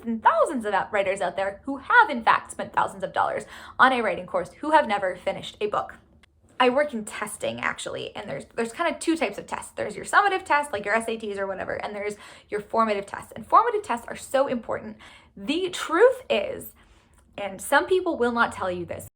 and thousands of writers out there who have in fact spent thousands of dollars on a writing course who have never finished a book. I work in testing actually, and there's kind of two types of tests. There's your summative test, like your SATs or whatever, and there's your formative tests. And formative tests are so important. The truth is, and some people will not tell you this,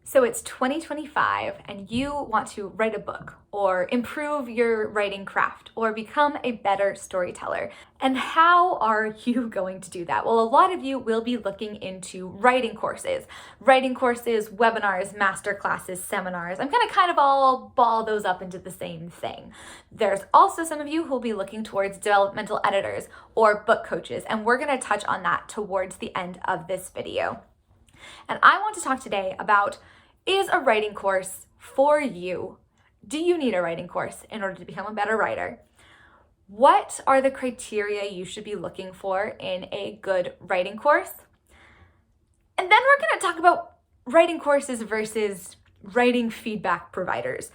so it's 2025 and you want to write a book or improve your writing craft or become a better storyteller. And how are you going to do that? Well, a lot of you will be looking into writing courses, webinars, masterclasses, seminars. I'm going to kind of all ball those up into the same thing. There's also some of you who will be looking towards developmental editors or book coaches, and we're going to touch on that towards the end of this video. And I want to talk today about, is a writing course for you? Do you need a writing course in order to become a better writer? What are the criteria you should be looking for in a good writing course? And then we're going to talk about writing courses versus writing feedback providers,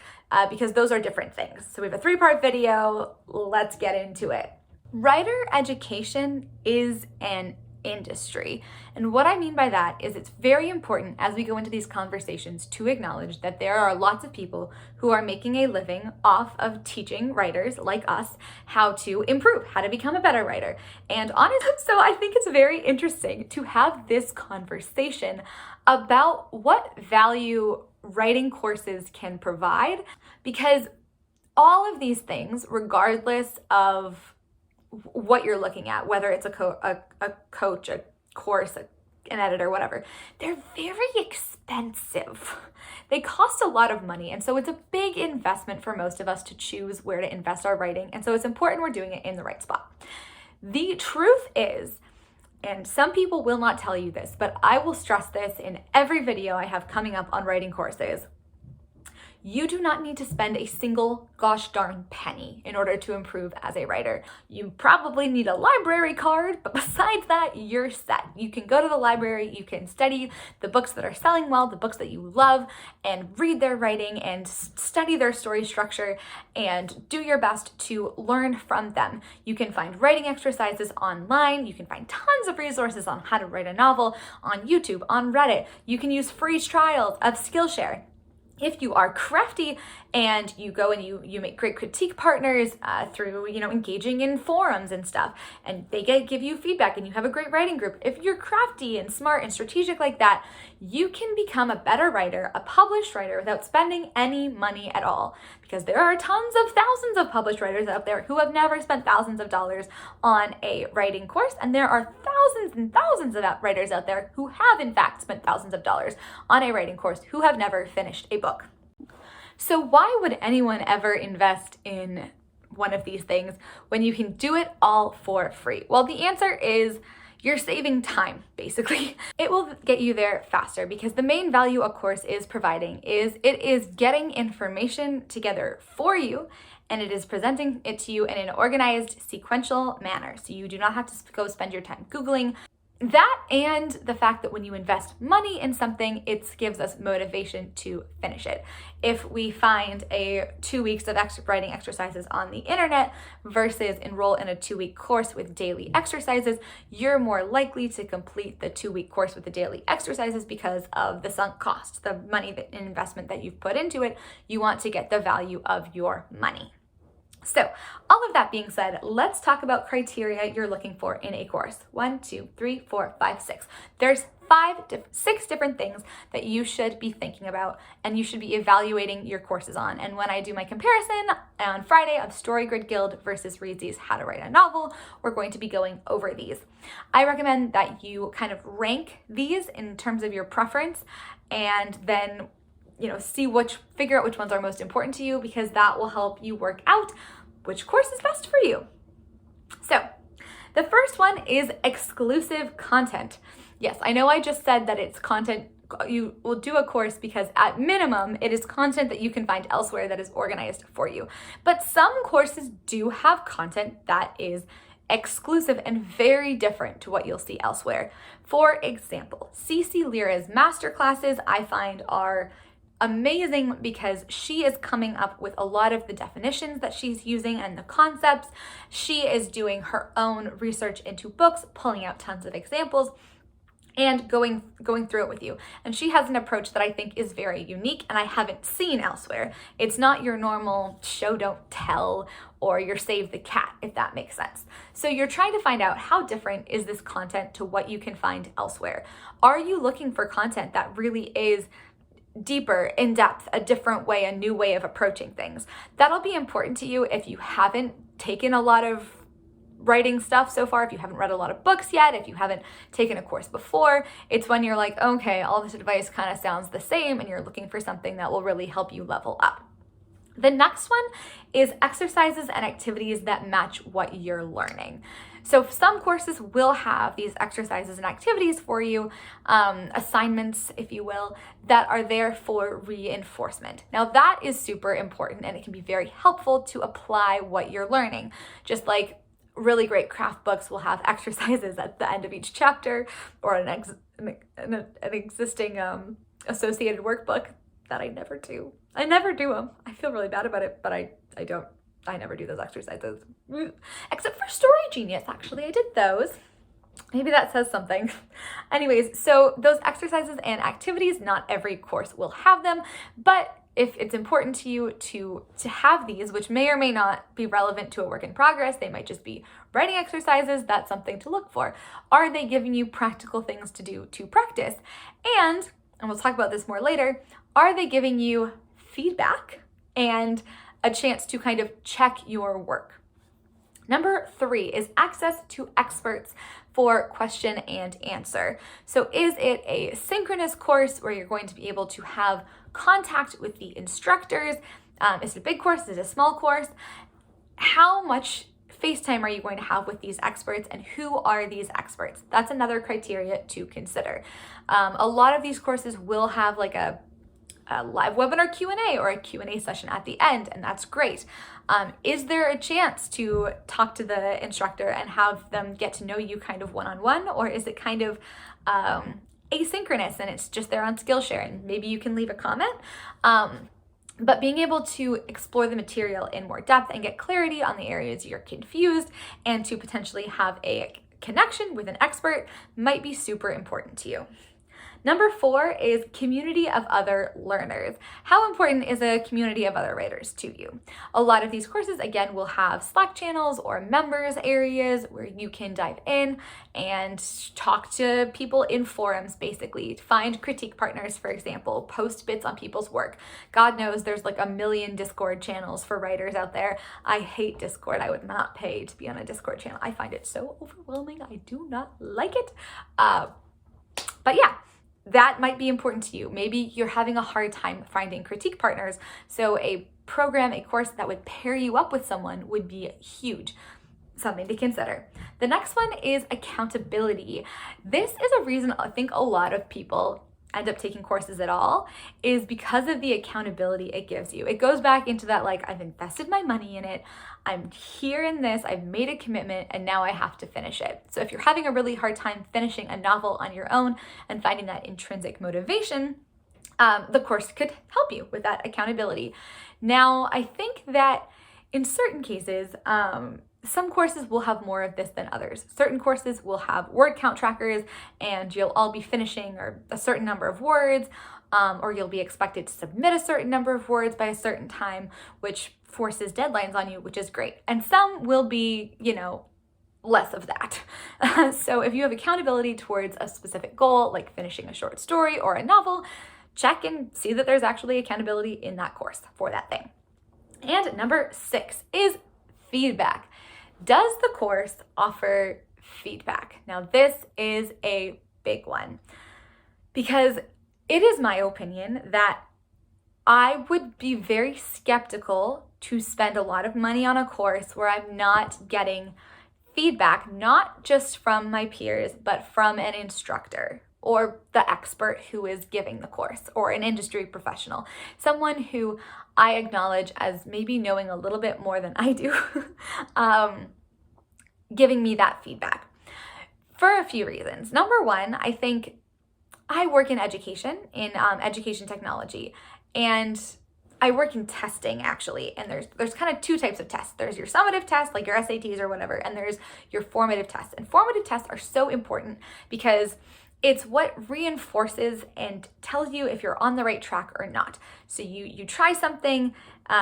because those are different things. So we have a 3-part video. Let's get into it. Writer education is an industry. And what I mean by that is it's very important as we go into these conversations to acknowledge that there are lots of people who are making a living off of teaching writers like us how to improve, how to become a better writer. And honestly, so I think it's very interesting to have this conversation about what value writing courses can provide, because all of these things, regardless of what you're looking at, whether it's a coach, a course, an editor, whatever, they're very expensive. They cost a lot of money. And so it's a big investment for most of us to choose where to invest our writing. And so it's important we're doing it in the right spot. The truth is, and some people will not tell you this, but I will stress this in every video I have coming up on writing courses, you do not need to spend a single gosh darn penny in order to improve as a writer. You probably need a library card, but besides that, you're set. You can go to the library, you can study the books that are selling well, the books that you love, and read their writing and study their story structure and do your best to learn from them. You can find writing exercises online. You can find tons of resources on how to write a novel on YouTube, on Reddit. You can use free trials of Skillshare. If you are crafty and you go and you make great critique partners through, engaging in forums and stuff, and they give you feedback and you have a great writing group. If you're crafty and smart and strategic like that, you can become a better writer, a published writer, without spending any money at all. Because there are tons of thousands of published writers out there who have never spent thousands of dollars on a writing course. And there are thousands and thousands of writers out there who have in fact spent thousands of dollars on a writing course who have never finished a book. So why would anyone ever invest in one of these things when you can do it all for free? Well, the answer is you're saving time, basically. It will get you there faster because the main value a course is providing is it is getting information together for you, and it is presenting it to you in an organized, sequential manner. So you do not have to go spend your time Googling. That, and the fact that when you invest money in something, it gives us motivation to finish it. If we find 2 weeks of writing exercises on the internet versus enroll in a 2-week course with daily exercises, you're more likely to complete the 2-week course with the daily exercises because of the sunk cost, the money, the investment that you've put into it. You want to get the value of your money. So all of that being said, let's talk about criteria you're looking for in a course. 1, 2, 3, 4, 5, 6. There's 6 different things that you should be thinking about and you should be evaluating your courses on. And when I do my comparison on Friday of StoryGrid Guild versus Readsy's How to Write a Novel, we're going to be going over these. I recommend that you kind of rank these in terms of your preference and then figure out which ones are most important to you, because that will help you work out which course is best for you. So the first one is exclusive content. Yes, I know I just said that it's content you will do a course because at minimum it is content that you can find elsewhere that is organized for you. But some courses do have content that is exclusive and very different to what you'll see elsewhere. For example, CC Lyra's masterclasses I find are amazing because she is coming up with a lot of the definitions that she's using and the concepts. She is doing her own research into books, pulling out tons of examples, and going through it with you. And she has an approach that I think is very unique and I haven't seen elsewhere. It's not your normal show don't tell or your save the cat, if that makes sense. So you're trying to find out how different is this content to what you can find elsewhere. Are you looking for content that really is deeper, in depth, a different way, a new way of approaching things? That'll be important to you if you haven't taken a lot of writing stuff so far, if you haven't read a lot of books yet, if you haven't taken a course before. It's when you're like, okay, all this advice kind of sounds the same and you're looking for something that will really help you level up. The next one is exercises and activities that match what you're learning. So some courses will have these exercises and activities for you, assignments, if you will, that are there for reinforcement. Now that is super important and it can be very helpful to apply what you're learning. Just like really great craft books will have exercises at the end of each chapter, or an existing associated workbook that I never do. I never do them. I feel really bad about it, but I never do those exercises. Except for Story Genius, actually. I did those. Maybe that says something. Anyways, so those exercises and activities, not every course will have them, but if it's important to you to have these, which may or may not be relevant to a work in progress, they might just be writing exercises, that's something to look for. Are they giving you practical things to do to practice? And we'll talk about this more later, are they giving you feedback and a chance to kind of check your work? Number 3 is access to experts for question and answer. So is it a synchronous course where you're going to be able to have contact with the instructors? Is it a big course? Is it a small course? How much FaceTime are you going to have with these experts, and who are these experts? That's another criteria to consider. A lot of these courses will have like a live webinar Q&A or a Q&A session at the end, and that's great. Is there a chance to talk to the instructor and have them get to know you kind of one-on-one, or is it kind of asynchronous and it's just there on Skillshare and maybe you can leave a comment? But being able to explore the material in more depth and get clarity on the areas you're confused and to potentially have a connection with an expert might be super important to you. Number 4 is community of other learners. How important is a community of other writers to you? A lot of these courses, again, will have Slack channels or members areas where you can dive in and talk to people in forums, basically. Find critique partners, for example, post bits on people's work. God knows there's like a million Discord channels for writers out there. I hate Discord. I would not pay to be on a Discord channel. I find it so overwhelming. I do not like it. But yeah. That might be important to you. Maybe you're having a hard time finding critique partners, so a program, a course that would pair you up with someone would be huge. Something to consider. The next one is accountability. This is a reason I think a lot of people end up taking courses at all, is because of the accountability it gives you. It goes back into that, like, I've invested my money in it, I'm here in this, I've made a commitment, and now I have to finish it. So if you're having a really hard time finishing a novel on your own and finding that intrinsic motivation, the course could help you with that accountability. Now, I think that in certain cases, some courses will have more of this than others. Certain courses will have word count trackers and you'll all be finishing or a certain number of words, or you'll be expected to submit a certain number of words by a certain time, which forces deadlines on you, which is great. And some will be, less of that. So if you have accountability towards a specific goal, like finishing a short story or a novel, check and see that there's actually accountability in that course for that thing. And number 6 is feedback. Does the course offer feedback? Now, this is a big one because it is my opinion that I would be very skeptical to spend a lot of money on a course where I'm not getting feedback, not just from my peers, but from an instructor or the expert who is giving the course, or an industry professional, someone who I acknowledge as maybe knowing a little bit more than I do, giving me that feedback for a few reasons. Number 1, I think I work in education, in education technology, And I work in testing actually, and there's kind of two types of tests. There's your summative test, like your SATs or whatever, and there's your formative tests. And formative tests are so important because it's what reinforces and tells you if you're on the right track or not. So you try something,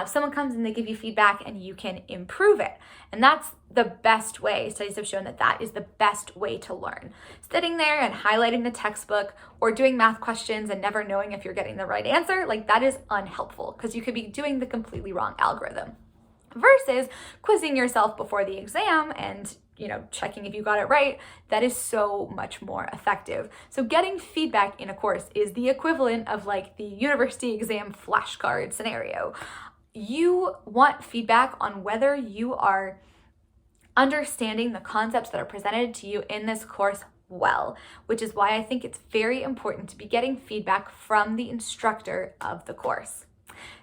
someone comes and they give you feedback and you can improve it. And that's the best way. Studies have shown that that is the best way to learn. Sitting there and highlighting the textbook or doing math questions and never knowing if you're getting the right answer, like that is unhelpful because you could be doing the completely wrong algorithm. Versus quizzing yourself before the exam and checking if you got it right, that is so much more effective. So getting feedback in a course is the equivalent of like the university exam flashcard scenario. You want feedback on whether you are understanding the concepts that are presented to you in this course well, which is why I think it's very important to be getting feedback from the instructor of the course.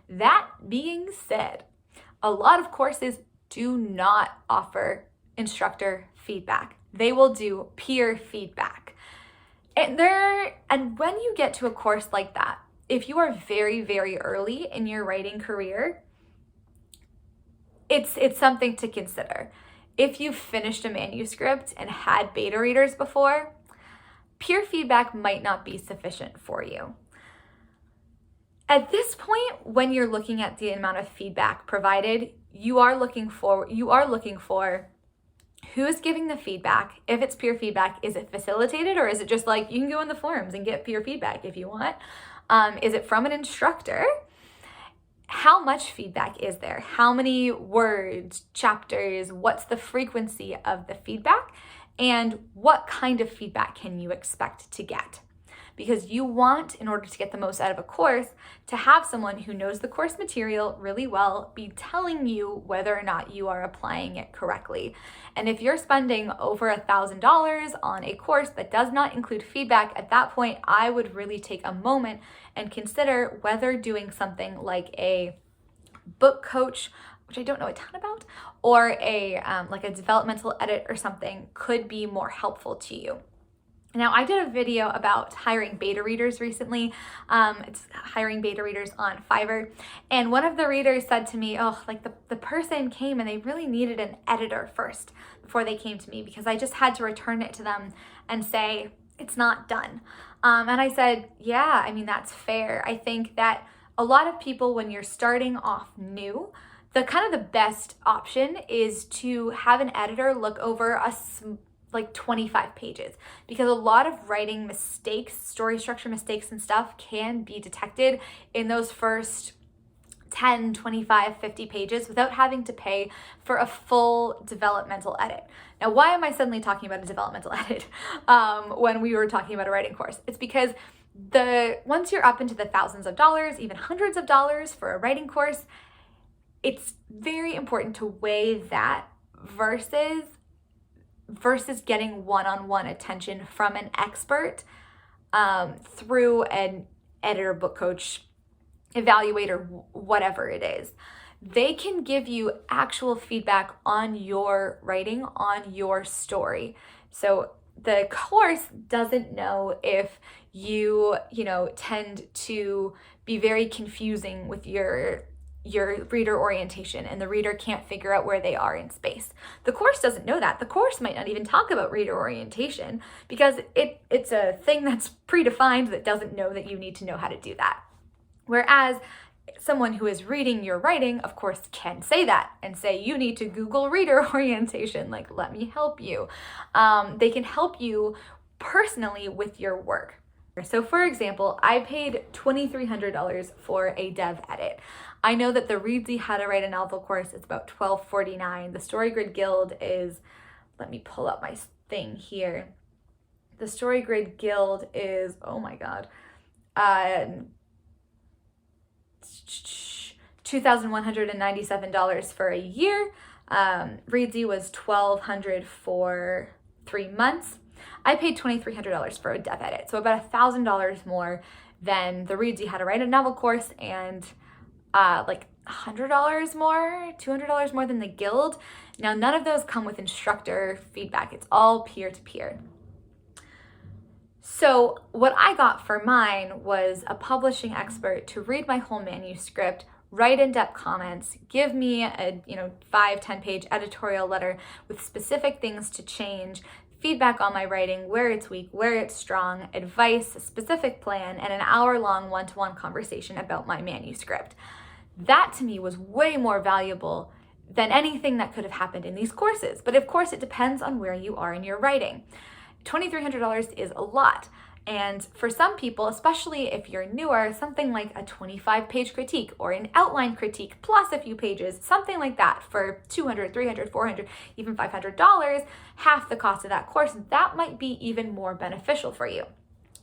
That being said, a lot of courses do not offer instructor feedback. They will do peer feedback. And when you get to a course like that, if you are very, very early in your writing career, it's something to consider. If you've finished a manuscript and had beta readers before, peer feedback might not be sufficient for you. At this point, when you're looking at the amount of feedback provided, you are looking for who's giving the feedback. If it's peer feedback, is it facilitated or is it just like you can go in the forums and get peer feedback if you want? Is it from an instructor? How much feedback is there? How many words, chapters, what's the frequency of the feedback? And what kind of feedback can you expect to get? Because you want, in order to get the most out of a course, to have someone who knows the course material really well be telling you whether or not you are applying it correctly. And if you're spending over $1,000 on a course that does not include feedback, at that point, I would really take a moment and consider whether doing something like a book coach, which I don't know a ton about, or like a developmental edit or something could be more helpful to you. Now, I did a video about hiring beta readers recently. It's hiring beta readers on Fiverr. And one of the readers said to me, the person came and they really needed an editor first before they came to me because I just had to return it to them and say, it's not done. And I said, yeah, I mean, that's fair. I think that a lot of people, when you're starting off new, the best option is to have an editor look over like 25 pages, because a lot of writing mistakes, story structure mistakes and stuff can be detected in those first 10, 25, 50 pages without having to pay for a full developmental edit. Now, why am I suddenly talking about a developmental edit when we were talking about a writing course? It's because once you're up into the thousands of dollars, even hundreds of dollars for a writing course, it's very important to weigh that versus getting one-on-one attention from an expert through an editor, book coach, evaluator, whatever it is. They can give you actual feedback on your writing, on your story. So the course doesn't know if you tend to be very confusing with your reader orientation and the reader can't figure out where they are in space. The course doesn't know that. The course might not even talk about reader orientation because it's a thing that's predefined that doesn't know that you need to know how to do that. Whereas someone who is reading your writing, of course, can say that and say, you need to Google reader orientation, like, let me help you. They can help you personally with your work. So for example, I paid $2,300 for a dev edit. I know that the Readsy How to Write a Novel course is about $12.49. The StoryGrid Guild is, let me pull up my thing here. The StoryGrid Guild is, oh my God, $2,197 for a year. Readsy was $1,200 for 3 months. I paid $2,300 for a dev edit, so about $1,000 more than the Readsy How to Write a Novel course, and like $100 more, $200 more than the Guild. Now, none of those come with instructor feedback. It's all peer-to-peer. So what I got for mine was a publishing expert to read my whole manuscript, write in-depth comments, give me a 5-10 page editorial letter with specific things to change, feedback on my writing, where it's weak, where it's strong, advice, a specific plan, and an hour-long one-to-one conversation about my manuscript. That to me was way more valuable than anything that could have happened in these courses. But of course, it depends on where you are in your writing. $2,300 is a lot. And for some people, especially if you're newer, something like a 25-page critique or an outline critique plus a few pages, something like that for $200, $300, $400, even $500, half the cost of that course, that might be even more beneficial for you.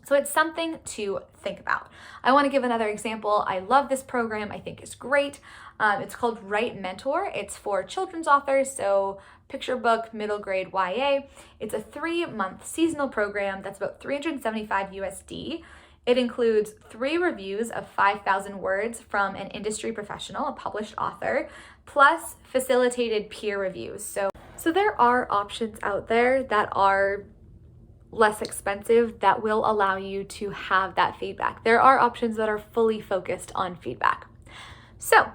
So it's something to think about. I want to give another example. I love this program. I think it's great. It's called Write Mentor. It's for children's authors, so picture book, middle grade YA. It's a 3-month seasonal program that's about $375 USD. It includes 3 reviews of 5,000 words from an industry professional, a published author, plus facilitated peer reviews. So there are options out there that are less expensive that will allow you to have that feedback. There are options that are fully focused on feedback. So,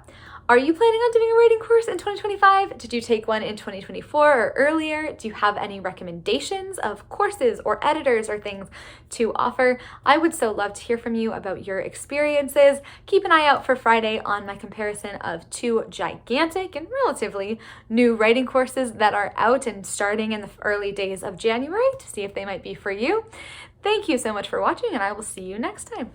are you planning on doing a writing course in 2025? Did you take one in 2024 or earlier? Do you have any recommendations of courses or editors or things to offer? I would so love to hear from you about your experiences. Keep an eye out for Friday on my comparison of 2 gigantic and relatively new writing courses that are out and starting in the early days of January to see if they might be for you. Thank you so much for watching, and I will see you next time.